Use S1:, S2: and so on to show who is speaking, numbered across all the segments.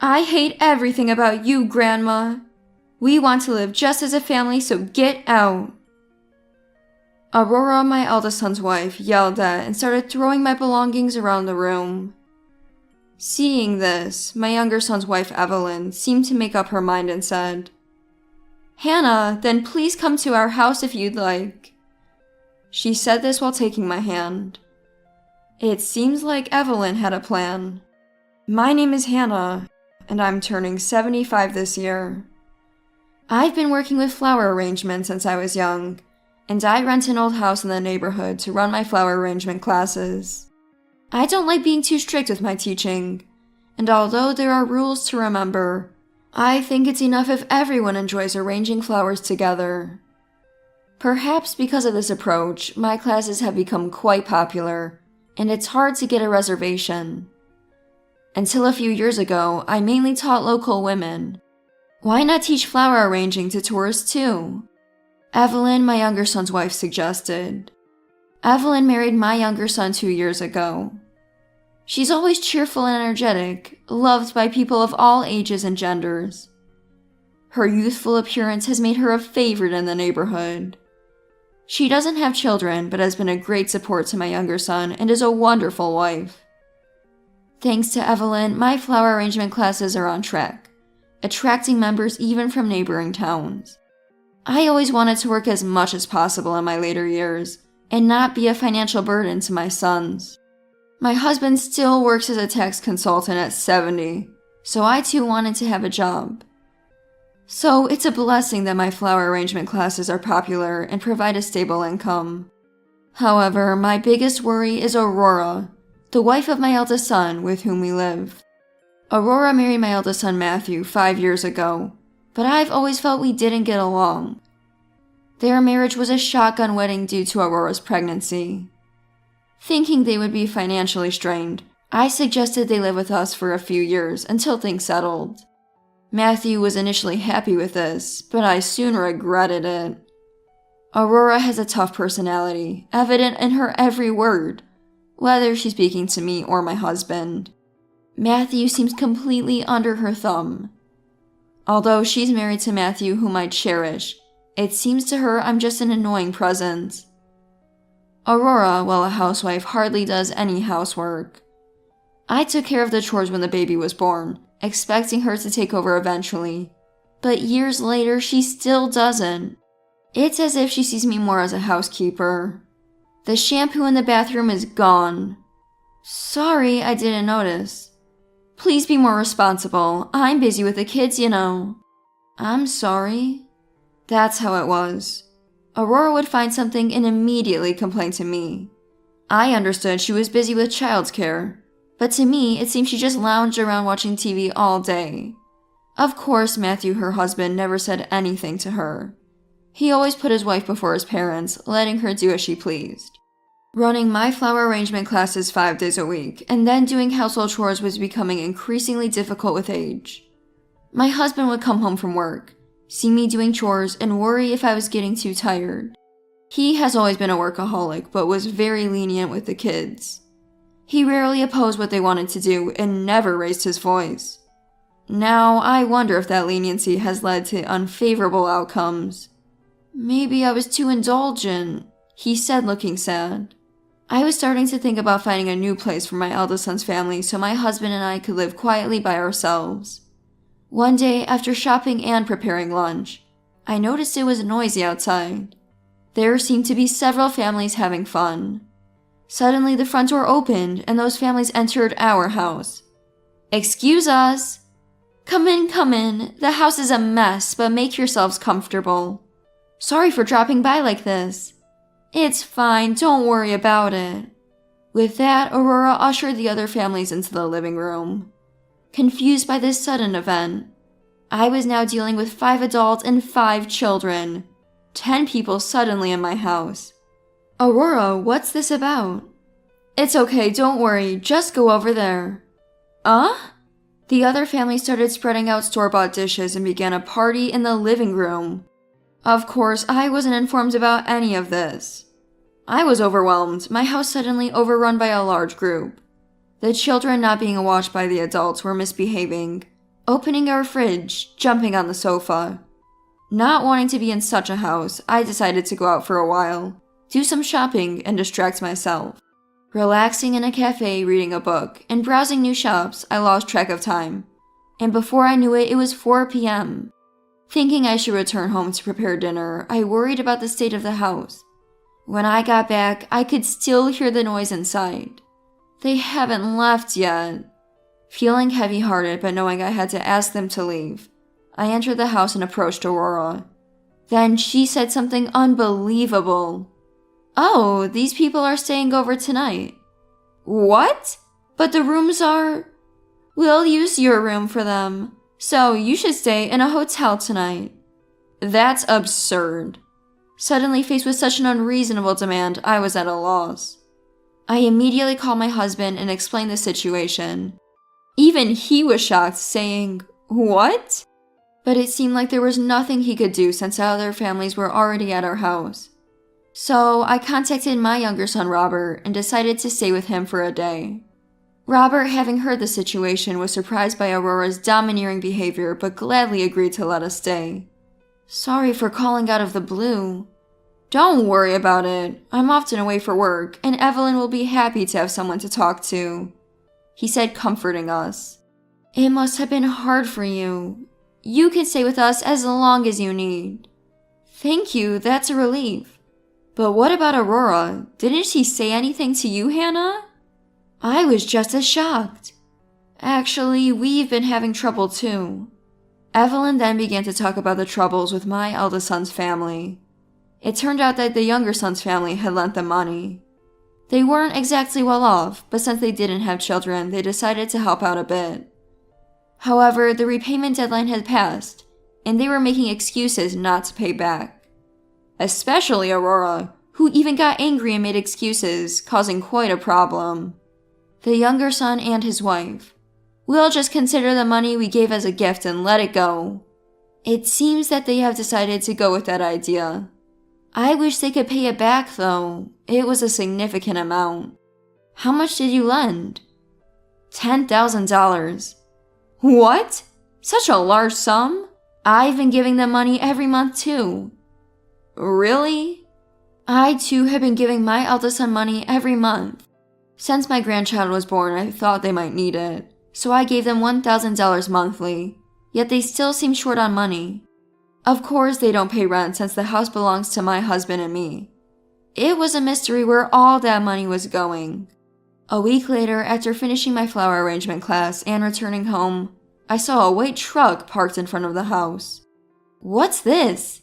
S1: I hate everything about you, Grandma. We want to live just as a family, so get out. Aurora, my eldest son's wife, yelled at and started throwing my belongings around the room. Seeing this, my younger son's wife, Evelyn, seemed to make up her mind and said, "Hannah, then please come to our house if you'd like." She said this while taking my hand. It seems like Evelyn had a plan. My name is Hannah, and I'm turning 75 this year. I've been working with flower arrangement since I was young, and I rent an old house in the neighborhood to run my flower arrangement classes. I don't like being too strict with my teaching, and although there are rules to remember, I think it's enough if everyone enjoys arranging flowers together. Perhaps because of this approach, my classes have become quite popular, and it's hard to get a reservation. Until a few years ago, I mainly taught local women. Why not teach flower arranging to tourists too? Evelyn, my younger son's wife, suggested. Evelyn married my younger son 2 years ago. She's always cheerful and energetic, loved by people of all ages and genders. Her youthful appearance has made her a favorite in the neighborhood. She doesn't have children, but has been a great support to my younger son and is a wonderful wife. Thanks to Evelyn, my flower arrangement classes are on track, attracting members even from neighboring towns. I always wanted to work as much as possible in my later years and not be a financial burden to my sons. My husband still works as a tax consultant at 70, so I too wanted to have a job. So it's a blessing that my flower arrangement classes are popular and provide a stable income. However, my biggest worry is Aurora, the wife of my eldest son with whom we live. Aurora married my eldest son Matthew 5 years ago, but I've always felt we didn't get along. Their marriage was a shotgun wedding due to Aurora's pregnancy. Thinking they would be financially strained, I suggested they live with us for a few years until things settled. Matthew was initially happy with this, but I soon regretted it. Aurora has a tough personality, evident in her every word, whether she's speaking to me or my husband. Matthew seems completely under her thumb. Although she's married to Matthew, whom I cherish, it seems to her I'm just an annoying presence. Aurora, while a housewife, hardly does any housework. I took care of the chores when the baby was born, expecting her to take over eventually. But years later, she still doesn't. It's as if she sees me more as a housekeeper. The shampoo in the bathroom is gone. Sorry, I didn't notice. Please be more responsible. I'm busy with the kids, you know. I'm sorry. That's how it was. Aurora would find something and immediately complain to me. I understood she was busy with childcare, but to me, it seemed she just lounged around watching TV all day. Of course, Matthew, her husband, never said anything to her. He always put his wife before his parents, letting her do as she pleased. Running my flower arrangement classes 5 days a week, and then doing household chores was becoming increasingly difficult with age. My husband would come home from work, see me doing chores, and worry if I was getting too tired. He has always been a workaholic, but was very lenient with the kids. He rarely opposed what they wanted to do and never raised his voice. Now, I wonder if that leniency has led to unfavorable outcomes. Maybe I was too indulgent, he said, looking sad. I was starting to think about finding a new place for my eldest son's family so my husband and I could live quietly by ourselves. One day, after shopping and preparing lunch, I noticed it was noisy outside. There seemed to be several families having fun. Suddenly, the front door opened and those families entered our house. "Excuse us." Come in. The house is a mess, but make yourselves comfortable. Sorry for dropping by like this." "It's fine, don't worry about it." With that, Aurora ushered the other families into the living room. Confused by this sudden event, I was now dealing with 5 adults and 5 children. 10 people suddenly in my house. "Aurora, what's this about?" "It's okay, don't worry, just go over there." The other family started spreading out store-bought dishes and began a party in the living room. Of course, I wasn't informed about any of this. I was overwhelmed, my house suddenly overrun by a large group. The children not being watched by the adults were misbehaving, opening our fridge, jumping on the sofa. Not wanting to be in such a house, I decided to go out for a while, do some shopping, and distract myself. Relaxing in a cafe, reading a book, and browsing new shops, I lost track of time. And before I knew it, it was 4 p.m. Thinking I should return home to prepare dinner, I worried about the state of the house. When I got back, I could still hear the noise inside. They haven't left yet. Feeling heavy-hearted but knowing I had to ask them to leave, I entered the house and approached Aurora. Then she said something unbelievable. "Oh, these people are staying over tonight." "What? But the rooms are..." "We'll use your room for them, so you should stay in a hotel tonight." That's absurd. Suddenly faced with such an unreasonable demand, I was at a loss. I immediately called my husband and explained the situation. Even he was shocked, saying, "What?" But it seemed like there was nothing he could do since other families were already at our house. So I contacted my younger son Robert and decided to stay with him for a day. Robert, having heard the situation, was surprised by Aurora's domineering behavior but gladly agreed to let us stay. "Sorry for calling out of the blue." "Don't worry about it. I'm often away for work, and Evelyn will be happy to have someone to talk to," he said, comforting us. "It must have been hard for you. You can stay with us as long as you need." "Thank you, that's a relief." "But what about Aurora? Didn't she say anything to you, Hannah?" I was just as shocked. "Actually, we've been having trouble too." Evelyn then began to talk about the troubles with my eldest son's family. It turned out that the younger son's family had lent them money. They weren't exactly well off, but since they didn't have children, they decided to help out a bit. However, the repayment deadline had passed, and they were making excuses not to pay back. Especially Aurora, who even got angry and made excuses, causing quite a problem. The younger son and his wife. "We'll just consider the money we gave as a gift and let it go." It seems that they have decided to go with that idea. I wish they could pay it back though. It was a significant amount. "How much did you lend?" $10,000. "What? Such a large sum? I've been giving them money every month too." "Really?" "I too have been giving my eldest son money every month. Since my grandchild was born, I thought they might need it, so I gave them $1,000 monthly, yet they still seem short on money. Of course they don't pay rent since the house belongs to my husband and me. It was a mystery where all that money was going." A week later, after finishing my flower arrangement class and returning home, I saw a white truck parked in front of the house. "What's this?"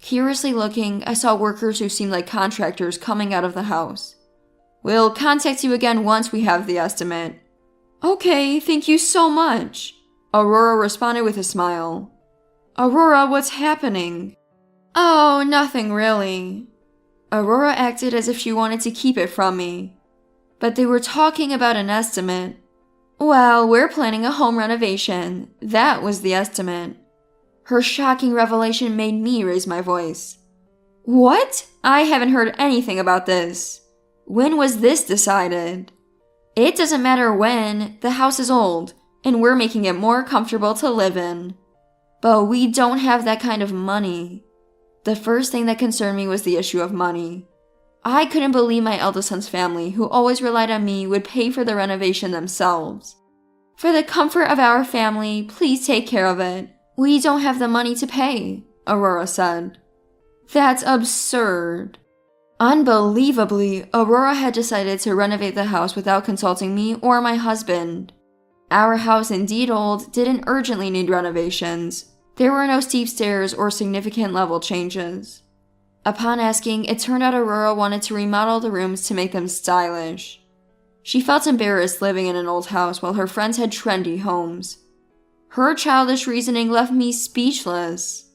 S1: Curiously looking, I saw workers who seemed like contractors coming out of the house. "We'll contact you again once we have the estimate." "Okay, thank you so much," Aurora responded with a smile. "Aurora, what's happening?" "Oh, nothing really." Aurora acted as if she wanted to keep it from me. "But they were talking about an estimate." "Well, we're planning a home renovation. That was the estimate." Her shocking revelation made me raise my voice. "What? I haven't heard anything about this. When was this decided?" "It doesn't matter when. The house is old, and we're making it more comfortable to live in. But we don't have that kind of money." The first thing that concerned me was the issue of money. I couldn't believe my eldest son's family, who always relied on me, would pay for the renovation themselves. "For the comfort of our family, please take care of it. We don't have the money to pay," Aurora said. That's absurd. Unbelievably, Aurora had decided to renovate the house without consulting me or my husband. Our house, indeed old, didn't urgently need renovations. There were no steep stairs or significant level changes. Upon asking, it turned out Aurora wanted to remodel the rooms to make them stylish. She felt embarrassed living in an old house while her friends had trendy homes. Her childish reasoning left me speechless.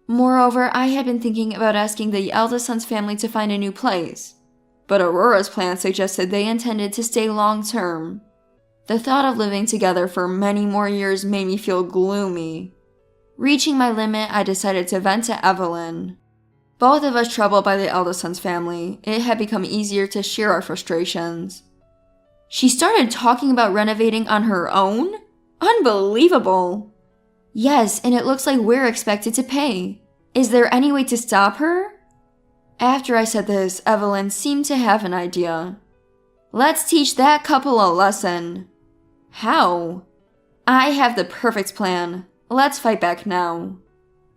S1: Moreover, I had been thinking about asking the eldest son's family to find a new place, but Aurora's plan suggested they intended to stay long-term. The thought of living together for many more years made me feel gloomy. Reaching my limit, I decided to vent to Evelyn. Both of us troubled by the eldest son's family, it had become easier to share our frustrations. She started talking about renovating on her own? Unbelievable! Yes, and it looks like we're expected to pay. Is there any way to stop her? After I said this, Evelyn seemed to have an idea. Let's teach that couple a lesson. How? I have the perfect plan. Let's fight back now.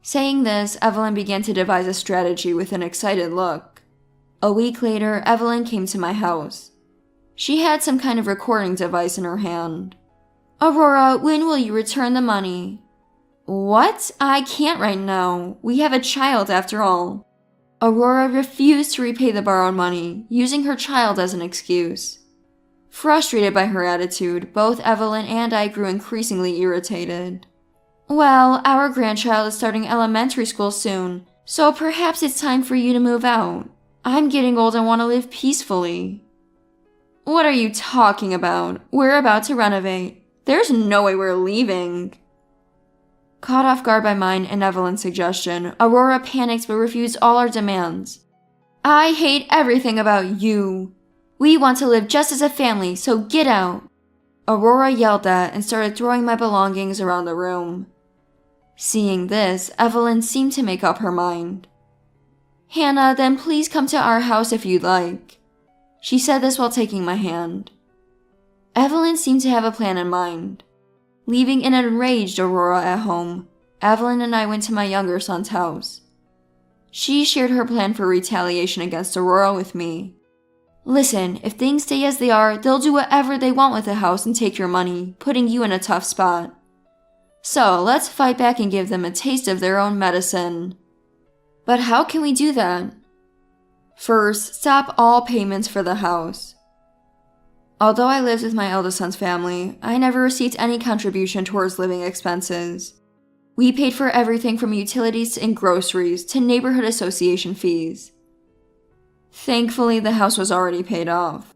S1: Saying this, Evelyn began to devise a strategy with an excited look. A week later, Evelyn came to my house. She had some kind of recording device in her hand. Aurora, when will you return the money? What? I can't right now. We have a child after all. Aurora refused to repay the borrowed money, using her child as an excuse. Frustrated by her attitude, both Evelyn and I grew increasingly irritated. Well, our grandchild is starting elementary school soon, so perhaps it's time for you to move out. I'm getting old and want to live peacefully. What are you talking about? We're about to renovate. There's no way we're leaving. Caught off guard by mine and Evelyn's suggestion, Aurora panicked but refused all our demands. I hate everything about you. We want to live just as a family, so get out. Aurora yelled that and started throwing my belongings around the room. Seeing this, Evelyn seemed to make up her mind. Hannah, then please come to our house if you'd like. She said this while taking my hand. Evelyn seemed to have a plan in mind. Leaving an enraged Aurora at home, Evelyn and I went to my younger son's house. She shared her plan for retaliation against Aurora with me. Listen, if things stay as they are, they'll do whatever they want with the house and take your money, putting you in a tough spot. So, let's fight back and give them a taste of their own medicine. But how can we do that? First, stop all payments for the house. Although I lived with my eldest son's family, I never received any contribution towards living expenses. We paid for everything from utilities and groceries to neighborhood association fees. Thankfully, the house was already paid off.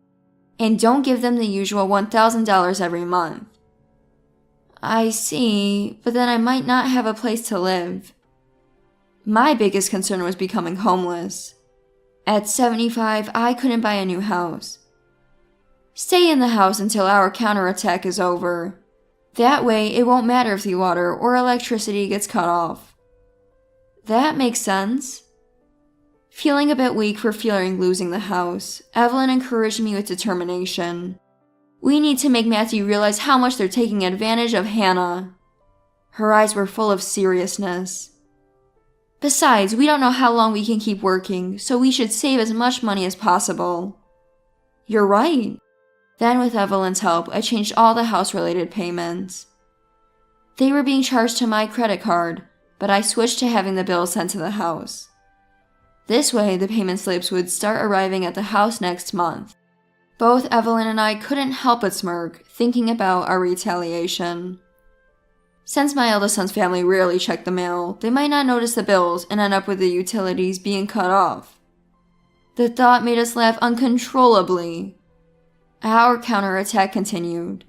S1: And don't give them the usual $1,000 every month. I see, but then I might not have a place to live. My biggest concern was becoming homeless. At 75, I couldn't buy a new house. Stay in the house until our counterattack is over. That way, it won't matter if the water or electricity gets cut off. That makes sense. Feeling a bit weak for fearing losing the house, Evelyn encouraged me with determination. We need to make Matthew realize how much they're taking advantage of Hannah. Her eyes were full of seriousness. Besides, we don't know how long we can keep working, so we should save as much money as possible. You're right. Then with Evelyn's help, I changed all the house-related payments. They were being charged to my credit card, but I switched to having the bills sent to the house. This way, the payment slips would start arriving at the house next month. Both Evelyn and I couldn't help but smirk, thinking about our retaliation. Since my eldest son's family rarely checked the mail, they might not notice the bills and end up with the utilities being cut off. The thought made us laugh uncontrollably. Our counterattack continued.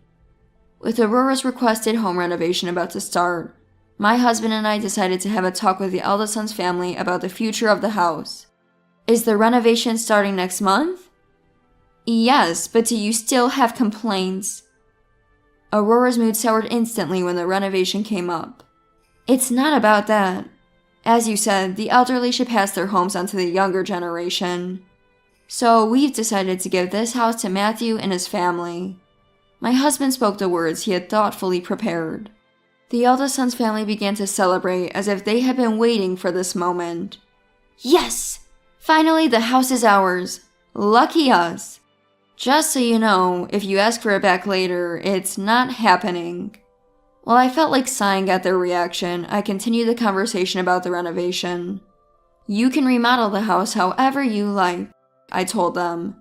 S1: With Aurora's requested home renovation about to start, my husband and I decided to have a talk with the eldest son's family about the future of the house. Is the renovation starting next month? Yes, but do you still have complaints? Aurora's mood soured instantly when the renovation came up. It's not about that. As you said, the elderly should pass their homes on to the younger generation. So we've decided to give this house to Matthew and his family. My husband spoke the words he had thoughtfully prepared. The eldest son's family began to celebrate as if they had been waiting for this moment. Yes! Finally, the house is ours. Lucky us. Just so you know, if you ask for it back later, it's not happening. While I felt like sighing at their reaction, I continued the conversation about the renovation. You can remodel the house however you like, I told them.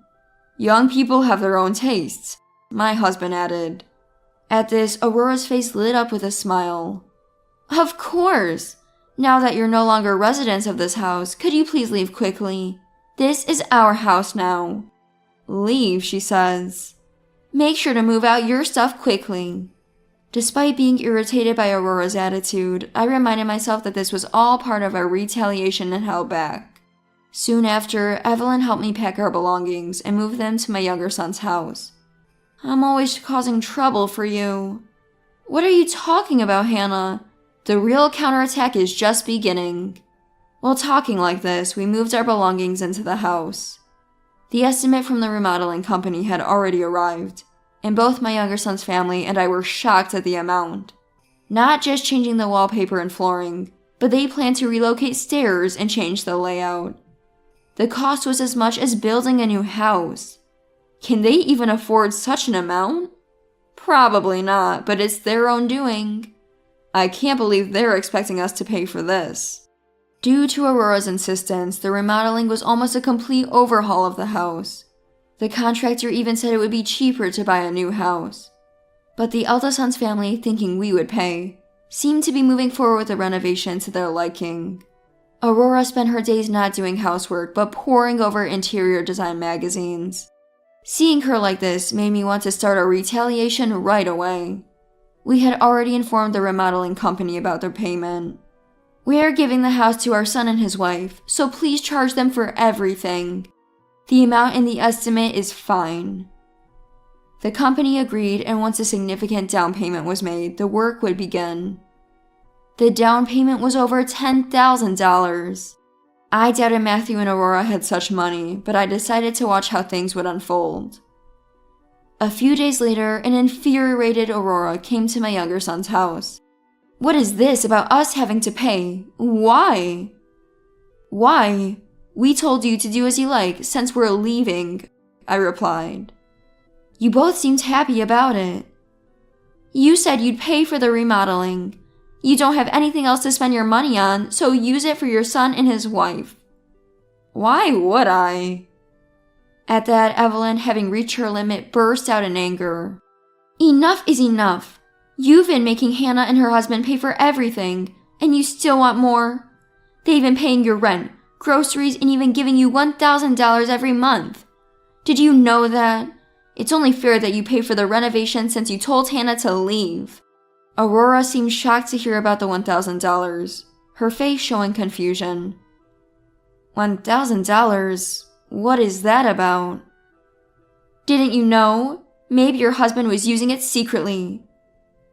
S1: Young people have their own tastes, my husband added. At this, Aurora's face lit up with a smile. Of course! Now that you're no longer residents of this house, could you please leave quickly? This is our house now. Leave, she says. Make sure to move out your stuff quickly. Despite being irritated by Aurora's attitude, I reminded myself that this was all part of our retaliation and held back. Soon after, Evelyn helped me pack our belongings and move them to my younger son's house. I'm always causing trouble for you. What are you talking about, Hannah? The real counterattack is just beginning. While talking like this, we moved our belongings into the house. The estimate from the remodeling company had already arrived, and both my younger son's family and I were shocked at the amount. Not just changing the wallpaper and flooring, but they planned to relocate stairs and change the layout. The cost was as much as building a new house. Can they even afford such an amount? Probably not, but it's their own doing. I can't believe they're expecting us to pay for this. Due to Aurora's insistence, the remodeling was almost a complete overhaul of the house. The contractor even said it would be cheaper to buy a new house. But the eldest son's family, thinking we would pay, seemed to be moving forward with the renovation to their liking. Aurora spent her days not doing housework, but poring over interior design magazines. Seeing her like this made me want to start a retaliation right away. We had already informed the remodeling company about their payment. We are giving the house to our son and his wife, so please charge them for everything. The amount in the estimate is fine. The company agreed, and once a significant down payment was made, the work would begin. The down payment was over $10,000. I doubted Matthew and Aurora had such money, but I decided to watch how things would unfold. A few days later, an infuriated Aurora came to my younger son's house. What is this about us having to pay? Why? Why? We told you to do as you like since we're leaving, I replied. You both seemed happy about it. You said you'd pay for the remodeling. You don't have anything else to spend your money on, so use it for your son and his wife. Why would I? At that, Evelyn, having reached her limit, burst out in anger. Enough is enough. You've been making Hannah and her husband pay for everything, and you still want more? They've been paying your rent, groceries, and even giving you $1,000 every month. Did you know that? It's only fair that you pay for the renovation since you told Hannah to leave. Aurora seemed shocked to hear about the $1,000, her face showing confusion. $1,000? What is that about? Didn't you know? Maybe your husband was using it secretly.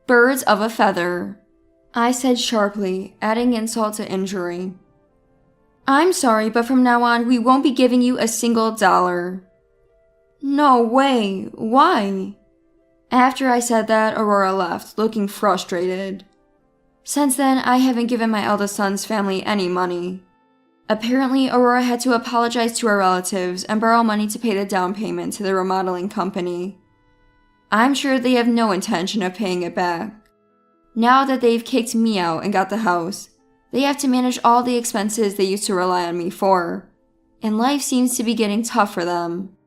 S1: Birds of a feather, I said sharply, adding insult to injury. I'm sorry, but from now on, we won't be giving you a single dollar. No way. Why? After I said that, Aurora left, looking frustrated. Since then, I haven't given my eldest son's family any money. Apparently, Aurora had to apologize to her relatives and borrow money to pay the down payment to the remodeling company. I'm sure they have no intention of paying it back. Now that they've kicked me out and got the house, they have to manage all the expenses they used to rely on me for, and life seems to be getting tough for them.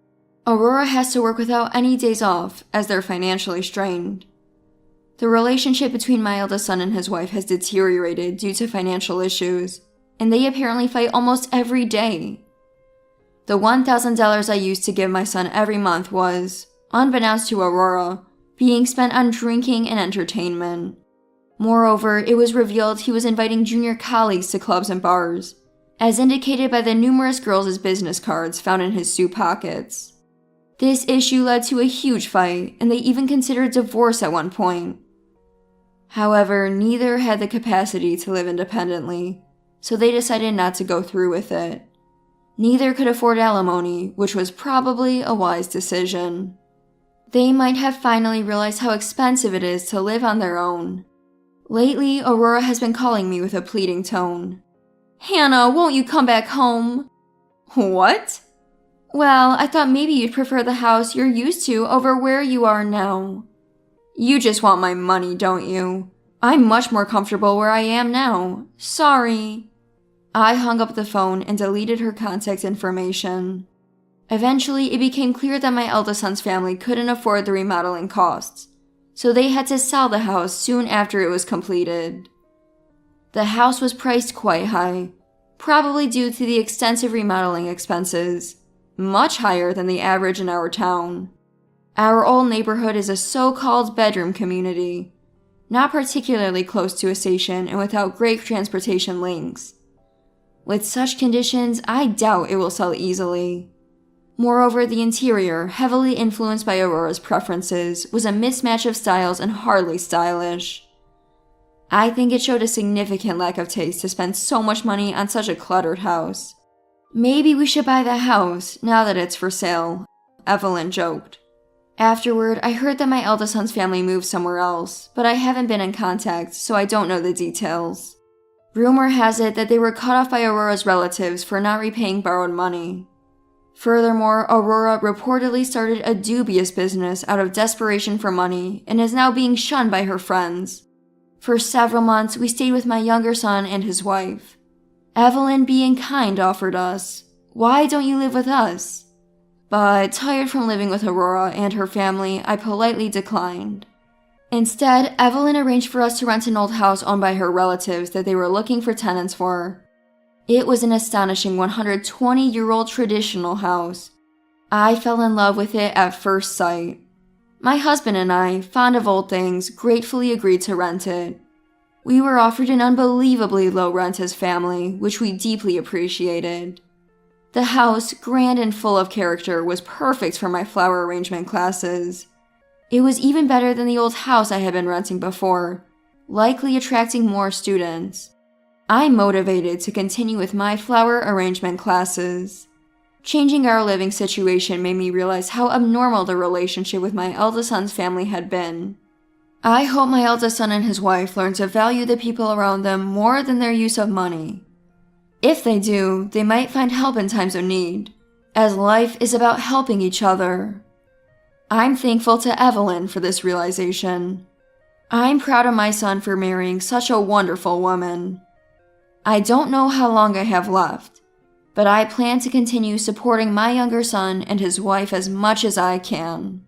S1: Aurora has to work without any days off as they're financially strained. The relationship between my eldest son and his wife has deteriorated due to financial issues, and they apparently fight almost every day. The $1,000 I used to give my son every month was, unbeknownst to Aurora, being spent on drinking and entertainment. Moreover, it was revealed he was inviting junior colleagues to clubs and bars, as indicated by the numerous girls' business cards found in his suit pockets. This issue led to a huge fight, and they even considered divorce at one point. However, neither had the capacity to live independently, so they decided not to go through with it. Neither could afford alimony, which was probably a wise decision. They might have finally realized how expensive it is to live on their own. Lately, Aurora has been calling me with a pleading tone. Hannah, won't you come back home? What? Well, I thought maybe you'd prefer the house you're used to over where you are now. You just want my money, don't you? I'm much more comfortable where I am now. Sorry. I hung up the phone and deleted her contact information. Eventually, it became clear that my eldest son's family couldn't afford the remodeling costs, so they had to sell the house soon after it was completed. The house was priced quite high, probably due to the extensive remodeling expenses, much higher than the average in our town. Our old neighborhood is a so-called bedroom community, not particularly close to a station and without great transportation links. With such conditions, I doubt it will sell easily. Moreover, the interior, heavily influenced by Aurora's preferences, was a mismatch of styles and hardly stylish. I think it showed a significant lack of taste to spend so much money on such a cluttered house. Maybe we should buy the house, now that it's for sale, Evelyn joked. Afterward, I heard that my eldest son's family moved somewhere else, but I haven't been in contact, so I don't know the details. Rumor has it that they were cut off by Aurora's relatives for not repaying borrowed money. Furthermore, Aurora reportedly started a dubious business out of desperation for money and is now being shunned by her friends. For several months, we stayed with my younger son and his wife. Evelyn, being kind, offered us, "Why don't you live with us?" But, tired from living with Aurora and her family, I politely declined. Instead, Evelyn arranged for us to rent an old house owned by her relatives that they were looking for tenants for. It was an astonishing 120-year-old traditional house. I fell in love with it at first sight. My husband and I, fond of old things, gratefully agreed to rent it. We were offered an unbelievably low rent as family, which we deeply appreciated. The house, grand and full of character, was perfect for my flower arrangement classes. It was even better than the old house I had been renting before, likely attracting more students. I'm motivated to continue with my flower arrangement classes. Changing our living situation made me realize how abnormal the relationship with my eldest son's family had been. I hope my eldest son and his wife learn to value the people around them more than their use of money. If they do, they might find help in times of need, as life is about helping each other. I'm thankful to Evelyn for this realization. I'm proud of my son for marrying such a wonderful woman. I don't know how long I have left, but I plan to continue supporting my younger son and his wife as much as I can.